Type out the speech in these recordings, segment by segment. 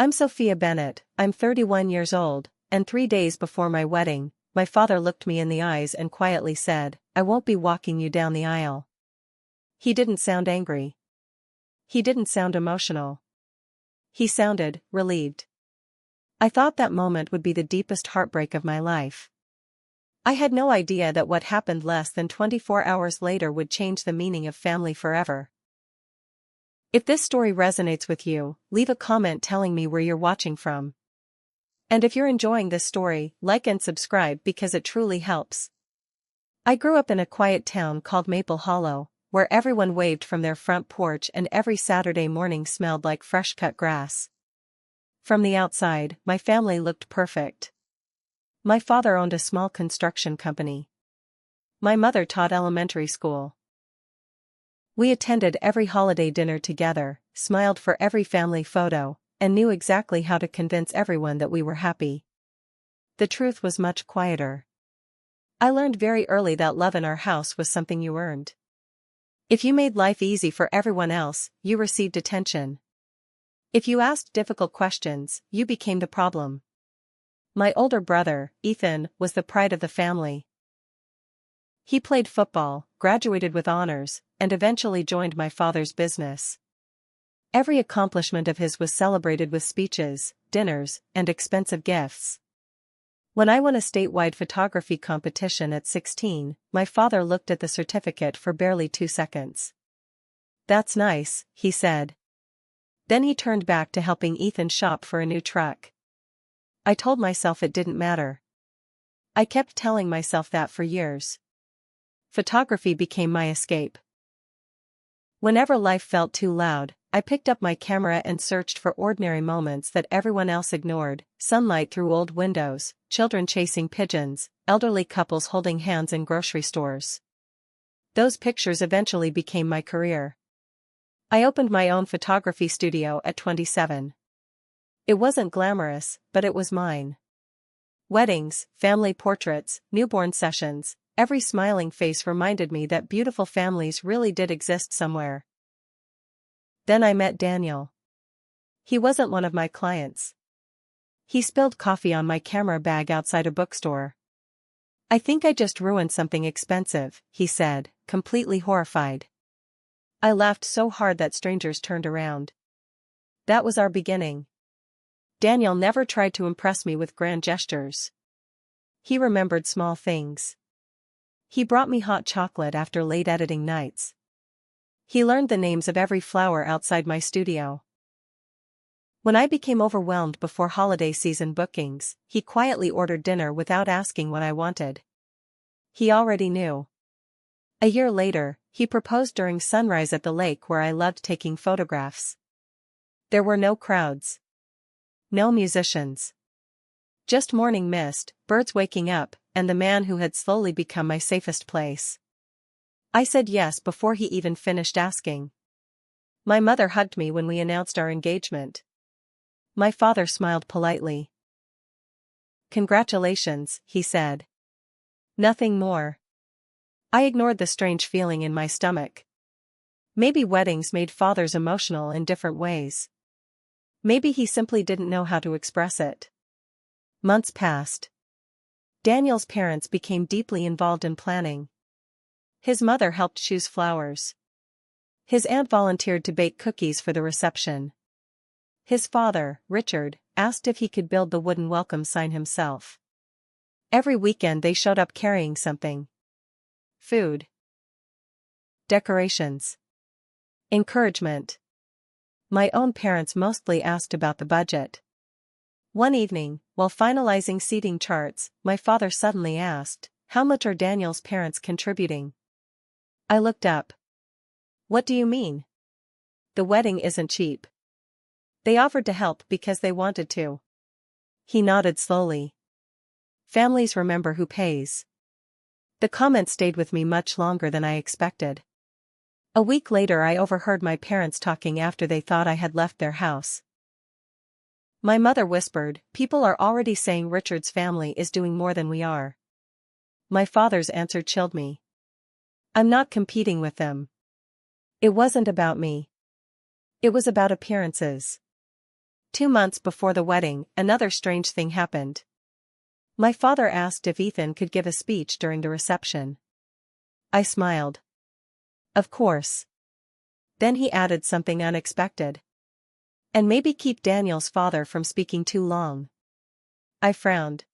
I'm Sophia Bennett, I'm 31 years old, and 3 days before my wedding, my father looked me in the eyes and quietly said, "I won't be walking you down the aisle." He didn't sound angry. He didn't sound emotional. He sounded relieved. I thought that moment would be the deepest heartbreak of my life. I had no idea that what happened less than 24 hours later would change the meaning of family forever. If this story resonates with you, leave a comment telling me where you're watching from. And if you're enjoying this story, like and subscribe because it truly helps. I grew up in a quiet town called Maple Hollow, where everyone waved from their front porch and every Saturday morning smelled like fresh-cut grass. From the outside, my family looked perfect. My father owned a small construction company. My mother taught elementary school. We attended every holiday dinner together, smiled for every family photo, and knew exactly how to convince everyone that we were happy. The truth was much quieter. I learned very early that love in our house was something you earned. If you made life easy for everyone else, you received attention. If you asked difficult questions, you became the problem. My older brother, Ethan, was the pride of the family. He played football, graduated with honors, and eventually joined my father's business. Every accomplishment of his was celebrated with speeches, dinners, and expensive gifts. When I won a statewide photography competition at 16, my father looked at the certificate for barely 2 seconds. "That's nice," he said. Then he turned back to helping Ethan shop for a new truck. I told myself it didn't matter. I kept telling myself that for years. Photography became my escape. Whenever life felt too loud, I picked up my camera and searched for ordinary moments that everyone else ignored: sunlight through old windows, children chasing pigeons, elderly couples holding hands in grocery stores. Those pictures eventually became my career. I opened my own photography studio at 27. It wasn't glamorous, but it was mine. Weddings, family portraits, newborn sessions, every smiling face reminded me that beautiful families really did exist somewhere. Then I met Daniel. He wasn't one of my clients. He spilled coffee on my camera bag outside a bookstore. "I think I just ruined something expensive," he said, completely horrified. I laughed so hard that strangers turned around. That was our beginning. Daniel never tried to impress me with grand gestures. He remembered small things. He brought me hot chocolate after late editing nights. He learned the names of every flower outside my studio. When I became overwhelmed before holiday season bookings, he quietly ordered dinner without asking what I wanted. He already knew. A year later, he proposed during sunrise at the lake where I loved taking photographs. There were no crowds. No musicians. Just morning mist, birds waking up, and the man who had slowly become my safest place. I said yes before he even finished asking. My mother hugged me when we announced our engagement. My father smiled politely. "Congratulations," he said. Nothing more. I ignored the strange feeling in my stomach. Maybe weddings made fathers emotional in different ways. Maybe he simply didn't know how to express it. Months passed. Daniel's parents became deeply involved in planning. His mother helped choose flowers. His aunt volunteered to bake cookies for the reception. His father, Richard, asked if he could build the wooden welcome sign himself. Every weekend they showed up carrying something. Food. Decorations. Encouragement. My own parents mostly asked about the budget. One evening, while finalizing seating charts, my father suddenly asked, "How much are Daniel's parents contributing?" I looked up. "What do you mean?" "The wedding isn't cheap. They offered to help because they wanted to." He nodded slowly. Families remember who pays. The comment stayed with me much longer than I expected. A week later I overheard my parents talking after they thought I had left their house. My mother whispered, "People are already saying Richard's family is doing more than we are." My father's answer chilled me. "I'm not competing with them." It wasn't about me. It was about appearances. 2 months before the wedding, another strange thing happened. My father asked if Ethan could give a speech during the reception. I smiled. Of course. Then he added something unexpected. And maybe keep Daniel's father from speaking too long. I frowned.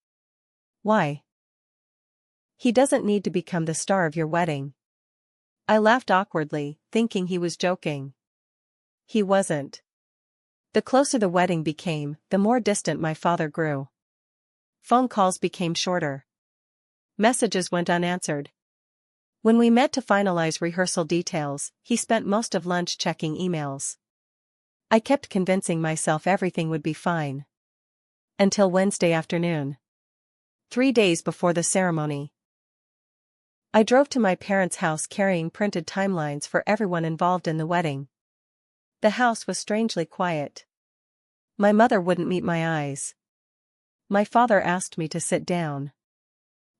Why? He doesn't need to become the star of your wedding. I laughed awkwardly, thinking he was joking. He wasn't. The closer the wedding became, the more distant my father grew. Phone calls became shorter. Messages went unanswered. When we met to finalize rehearsal details, he spent most of lunch checking emails. I kept convincing myself everything would be fine. Until Wednesday afternoon. 3 days before the ceremony. I drove to my parents' house carrying printed timelines for everyone involved in the wedding. The house was strangely quiet. My mother wouldn't meet my eyes. My father asked me to sit down.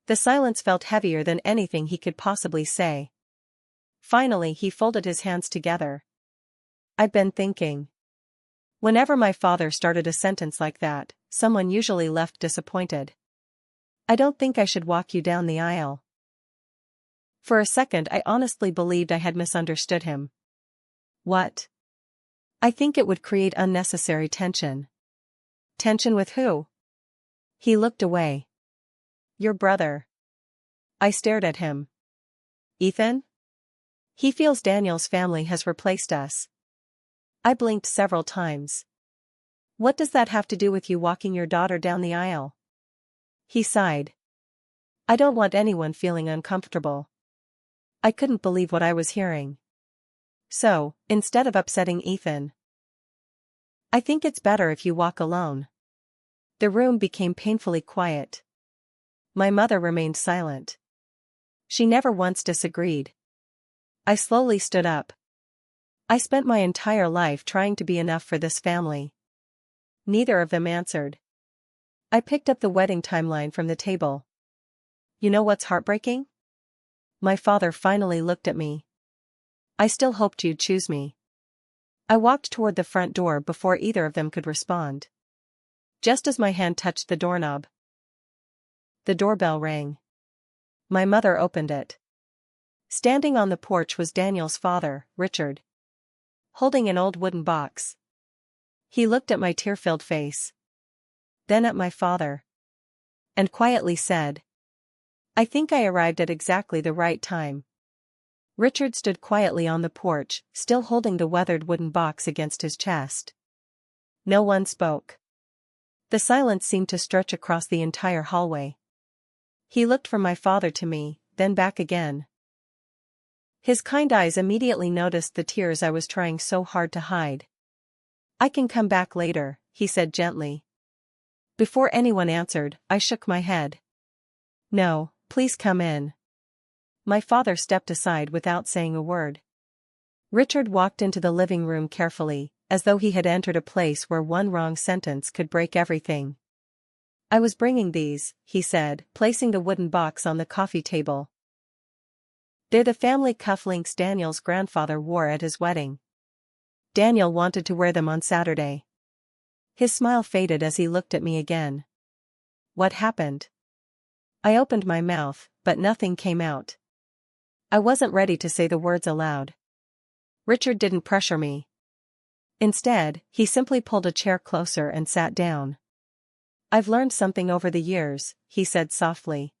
The silence felt heavier than anything he could possibly say. Finally, he folded his hands together. I'd been thinking. Whenever my father started a sentence like that, someone usually left disappointed. I don't think I should walk you down the aisle. For a second, I honestly believed I had misunderstood him. What? I think it would create unnecessary tension. Tension with who? He looked away. Your brother. I stared at him. Ethan? He feels Daniel's family has replaced us. I blinked several times. What does that have to do with you walking your daughter down the aisle? He sighed. I don't want anyone feeling uncomfortable. I couldn't believe what I was hearing. So, instead of upsetting Ethan, I think it's better if you walk alone. The room became painfully quiet. My mother remained silent. She never once disagreed. I slowly stood up. I spent my entire life trying to be enough for this family. Neither of them answered. I picked up the wedding timeline from the table. You know what's heartbreaking? My father finally looked at me. I still hoped you'd choose me. I walked toward the front door before either of them could respond. Just as my hand touched the doorknob, the doorbell rang. My mother opened it. Standing on the porch was Daniel's father, Richard, holding an old wooden box. He looked at my tear-filled face, then at my father, and quietly said, I think I arrived at exactly the right time. Richard stood quietly on the porch, still holding the weathered wooden box against his chest. No one spoke. The silence seemed to stretch across the entire hallway. He looked from my father to me, then back again. His kind eyes immediately noticed the tears I was trying so hard to hide. I can come back later, he said gently. Before anyone answered, I shook my head. No, please come in. My father stepped aside without saying a word. Richard walked into the living room carefully, as though he had entered a place where one wrong sentence could break everything. I was bringing these, he said, placing the wooden box on the coffee table. They're the family cufflinks Daniel's grandfather wore at his wedding. Daniel wanted to wear them on Saturday. His smile faded as he looked at me again. What happened? I opened my mouth, but nothing came out. I wasn't ready to say the words aloud. Richard didn't pressure me. Instead, he simply pulled a chair closer and sat down. I've learned something over the years, he said softly.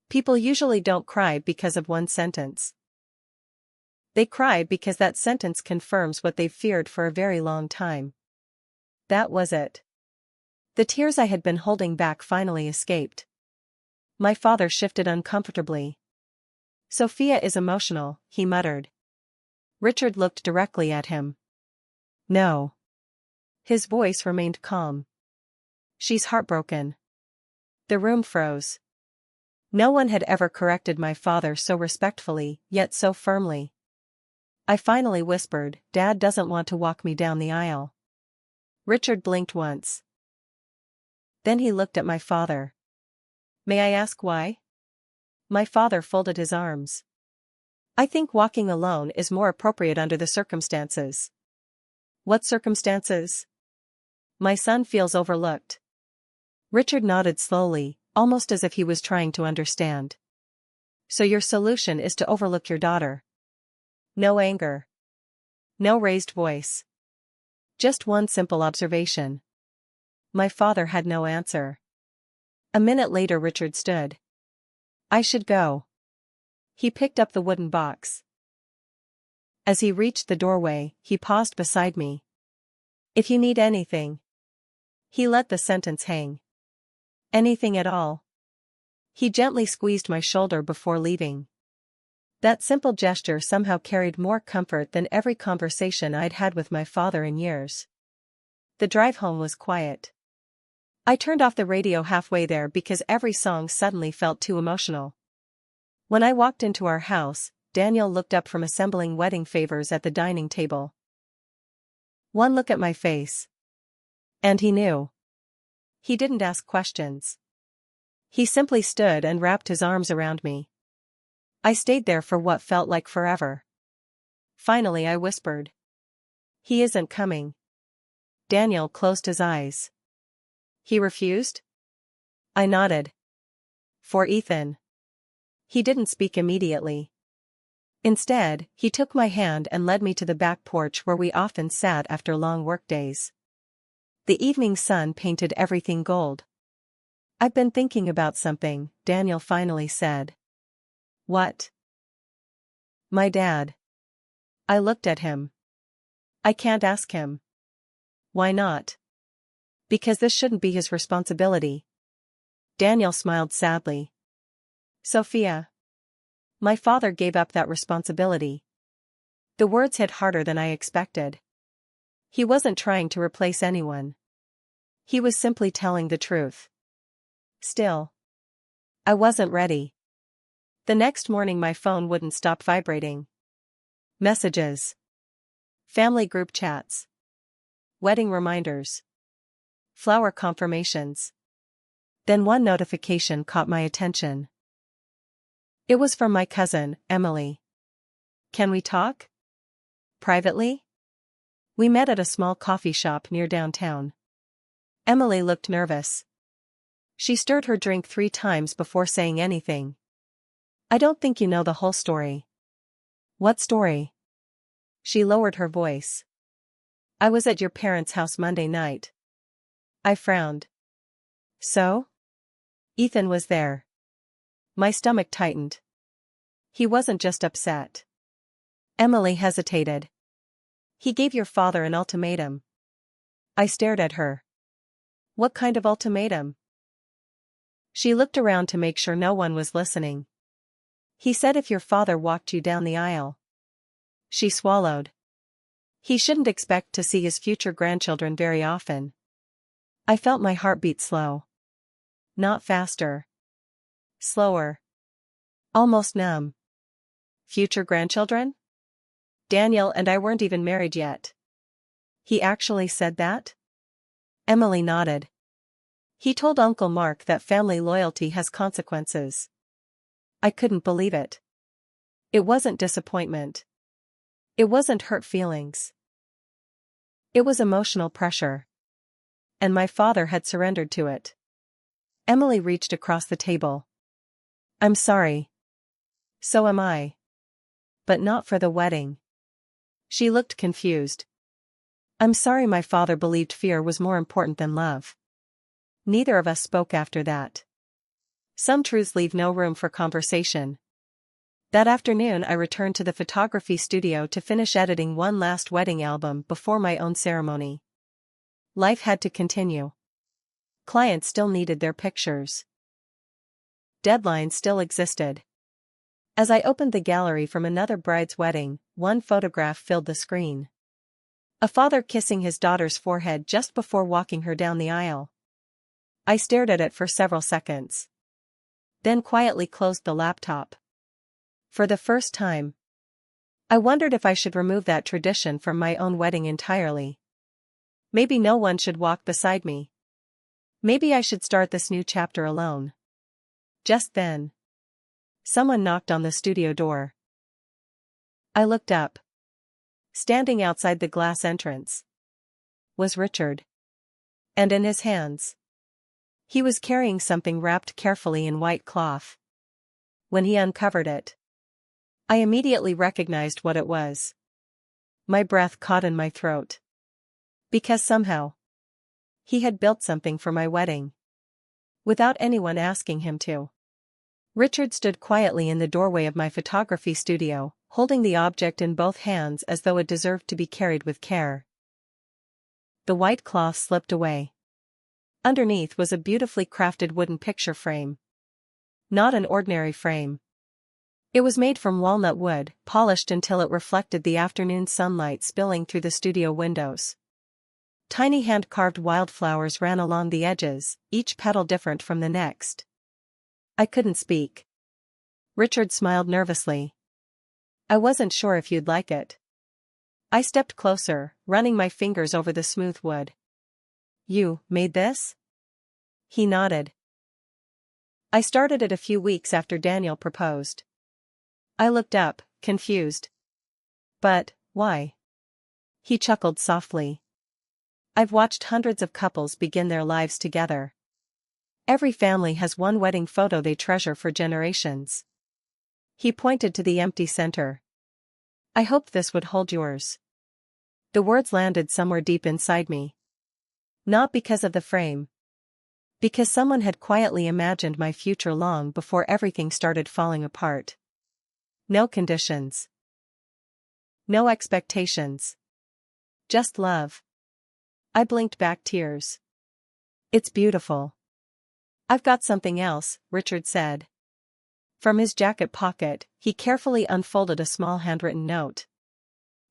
People usually don't cry because of one sentence. They cry because that sentence confirms what they've feared for a very long time. That was it. The tears I had been holding back finally escaped. My father shifted uncomfortably. Sophia is emotional, he muttered. Richard looked directly at him. No. His voice remained calm. She's heartbroken. The room froze. No one had ever corrected my father so respectfully, yet so firmly. I finally whispered, Dad doesn't want to walk me down the aisle. Richard blinked once. Then he looked at my father. May I ask why? My father folded his arms. I think walking alone is more appropriate under the circumstances. What circumstances? My son feels overlooked. Richard nodded slowly, almost as if he was trying to understand. So your solution is to overlook your daughter? No anger. No raised voice. Just one simple observation. My father had no answer. A minute later Richard stood. I should go. He picked up the wooden box. As he reached the doorway, he paused beside me. If you need anything. He let the sentence hang. Anything at all. He gently squeezed my shoulder before leaving. That simple gesture somehow carried more comfort than every conversation I'd had with my father in years. The drive home was quiet. I turned off the radio halfway there because every song suddenly felt too emotional. When I walked into our house, Daniel looked up from assembling wedding favors at the dining table. One look at my face. And he knew. He didn't ask questions. He simply stood and wrapped his arms around me. I stayed there for what felt like forever. Finally I whispered. He isn't coming. Daniel closed his eyes. He refused? I nodded. For Ethan. He didn't speak immediately. Instead, he took my hand and led me to the back porch where we often sat after long workdays. The evening sun painted everything gold. I've been thinking about something, Daniel finally said. What? My dad. I looked at him. I can't ask him. Why not? Because this shouldn't be his responsibility. Daniel smiled sadly. Sophia. My father gave up that responsibility. The words hit harder than I expected. He wasn't trying to replace anyone. He was simply telling the truth. Still. I wasn't ready. The next morning my phone wouldn't stop vibrating. Messages. Family group chats. Wedding reminders. Flower confirmations. Then one notification caught my attention. It was from my cousin, Emily. Can we talk? Privately? We met at a small coffee shop near downtown. Emily looked nervous. She stirred her drink 3 times before saying anything. I don't think you know the whole story. What story? She lowered her voice. I was at your parents' house Monday night. I frowned. So? Ethan was there. My stomach tightened. He wasn't just upset. Emily hesitated. He gave your father an ultimatum. I stared at her. What kind of ultimatum? She looked around to make sure no one was listening. He said if your father walked you down the aisle. She swallowed. He shouldn't expect to see his future grandchildren very often. I felt my heart beat slow. Not faster. Slower. Almost numb. Future grandchildren? Daniel and I weren't even married yet. He actually said that? Emily nodded. He told Uncle Mark that family loyalty has consequences. I couldn't believe it. It wasn't disappointment. It wasn't hurt feelings. It was emotional pressure. And my father had surrendered to it. Emily reached across the table. I'm sorry. So am I. But not for the wedding. She looked confused. I'm sorry my father believed fear was more important than love. Neither of us spoke after that. Some truths leave no room for conversation. That afternoon I returned to the photography studio to finish editing one last wedding album before my own ceremony. Life had to continue. Clients still needed their pictures. Deadlines still existed. As I opened the gallery from another bride's wedding, one photograph filled the screen. A father kissing his daughter's forehead just before walking her down the aisle. I stared at it for several seconds. Then quietly closed the laptop. For the first time, I wondered if I should remove that tradition from my own wedding entirely. Maybe no one should walk beside me. Maybe I should start this new chapter alone. Just then, someone knocked on the studio door. I looked up. Standing outside the glass entrance was Richard. And in his hands, he was carrying something wrapped carefully in white cloth. When he uncovered it, I immediately recognized what it was. My breath caught in my throat. Because somehow, he had built something for my wedding. Without anyone asking him to. Richard stood quietly in the doorway of my photography studio, holding the object in both hands as though it deserved to be carried with care. The white cloth slipped away. Underneath was a beautifully crafted wooden picture frame. Not an ordinary frame. It was made from walnut wood, polished until it reflected the afternoon sunlight spilling through the studio windows. Tiny hand-carved wildflowers ran along the edges, each petal different from the next. I couldn't speak. Richard smiled nervously. I wasn't sure if you'd like it. I stepped closer, running my fingers over the smooth wood. You made this? He nodded. I started it a few weeks after Daniel proposed. I looked up, confused. But, why? He chuckled softly. I've watched hundreds of couples begin their lives together. Every family has one wedding photo they treasure for generations. He pointed to the empty center. I hoped this would hold yours. The words landed somewhere deep inside me. Not because of the frame. Because someone had quietly imagined my future long before everything started falling apart. No conditions. No expectations. Just love. I blinked back tears. It's beautiful. I've got something else, Richard said. From his jacket pocket, he carefully unfolded a small handwritten note.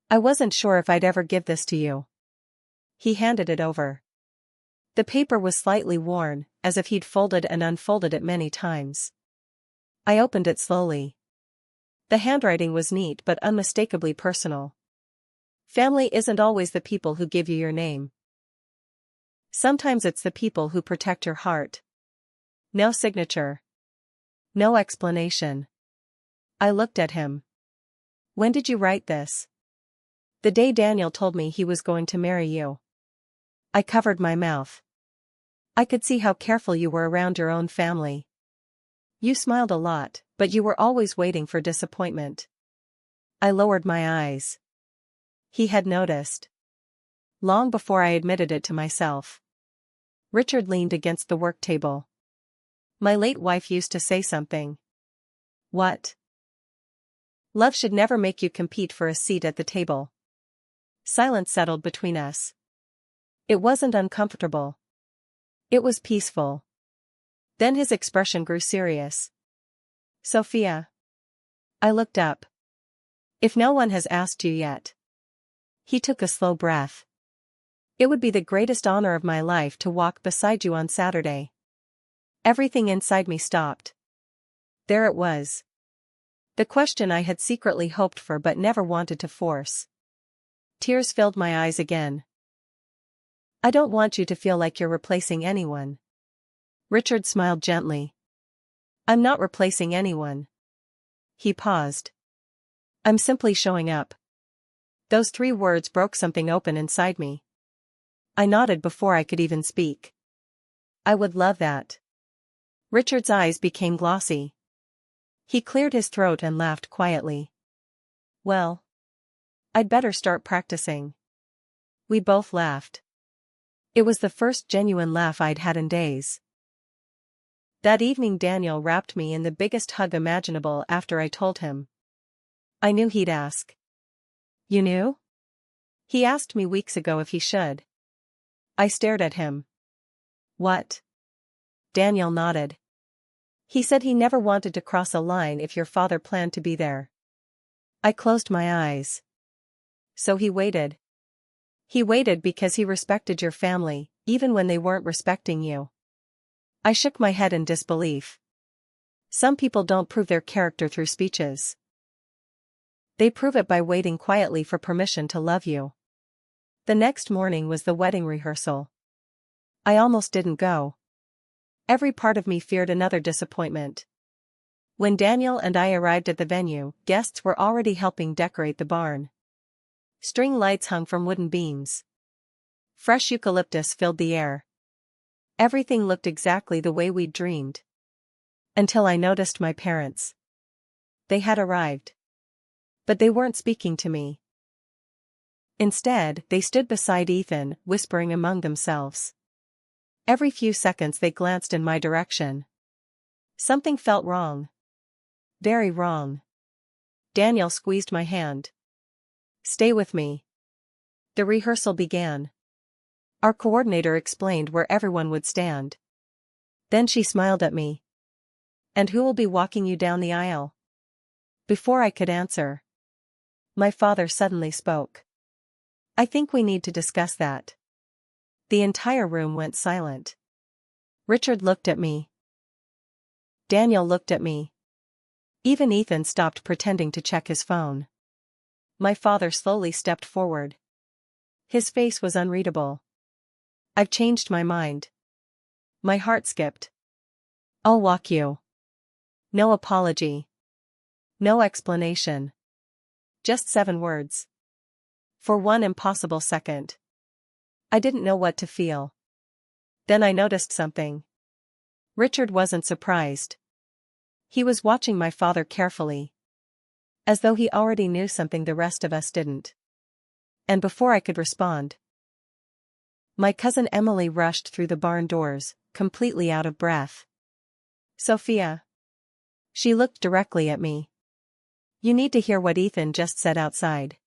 I wasn't sure if I'd ever give this to you. He handed it over. The paper was slightly worn, as if he'd folded and unfolded it many times. I opened it slowly. The handwriting was neat but unmistakably personal. Family isn't always the people who give you your name. Sometimes it's the people who protect your heart. No signature. No explanation. I looked at him. When did you write this? The day Daniel told me he was going to marry you. I covered my mouth. I could see how careful you were around your own family. You smiled a lot, but you were always waiting for disappointment. I lowered my eyes. He had noticed. Long before I admitted it to myself. Richard leaned against the work table. My late wife used to say something. What? Love should never make you compete for a seat at the table. Silence settled between us. It wasn't uncomfortable. It was peaceful. Then his expression grew serious. Sophia. I looked up. If no one has asked you yet. He took a slow breath. It would be the greatest honor of my life to walk beside you on Saturday. Everything inside me stopped. There it was. The question I had secretly hoped for but never wanted to force. Tears filled my eyes again. I don't want you to feel like you're replacing anyone. Richard smiled gently. I'm not replacing anyone. He paused. I'm simply showing up. Those 3 words broke something open inside me. I nodded before I could even speak. I would love that. Richard's eyes became glossy. He cleared his throat and laughed quietly. Well, I'd better start practicing. We both laughed. It was the first genuine laugh I'd had in days. That evening Daniel wrapped me in the biggest hug imaginable after I told him. I knew he'd ask. You knew? He asked me weeks ago if he should. I stared at him. What? Daniel nodded. He said he never wanted to cross a line if your father planned to be there. I closed my eyes. So he waited. He waited because he respected your family, even when they weren't respecting you. I shook my head in disbelief. Some people don't prove their character through speeches. They prove it by waiting quietly for permission to love you. The next morning was the wedding rehearsal. I almost didn't go. Every part of me feared another disappointment. When Daniel and I arrived at the venue, guests were already helping decorate the barn. String lights hung from wooden beams. Fresh eucalyptus filled the air. Everything looked exactly the way we'd dreamed. Until I noticed my parents. They had arrived. But they weren't speaking to me. Instead, they stood beside Ethan, whispering among themselves. Every few seconds they glanced in my direction. Something felt wrong. Very wrong. Daniel squeezed my hand. Stay with me. The rehearsal began. Our coordinator explained where everyone would stand. Then she smiled at me. And who will be walking you down the aisle? Before I could answer, my father suddenly spoke. I think we need to discuss that. The entire room went silent. Richard looked at me. Daniel looked at me. Even Ethan stopped pretending to check his phone. My father slowly stepped forward. His face was unreadable. I've changed my mind. My heart skipped. I'll walk you. No apology. No explanation. Just 7 words. For one impossible second. I didn't know what to feel. Then I noticed something. Richard wasn't surprised. He was watching my father carefully. As though he already knew something the rest of us didn't. And before I could respond, my cousin Emily rushed through the barn doors, completely out of breath. Sophia. She looked directly at me. You need to hear what Ethan just said outside.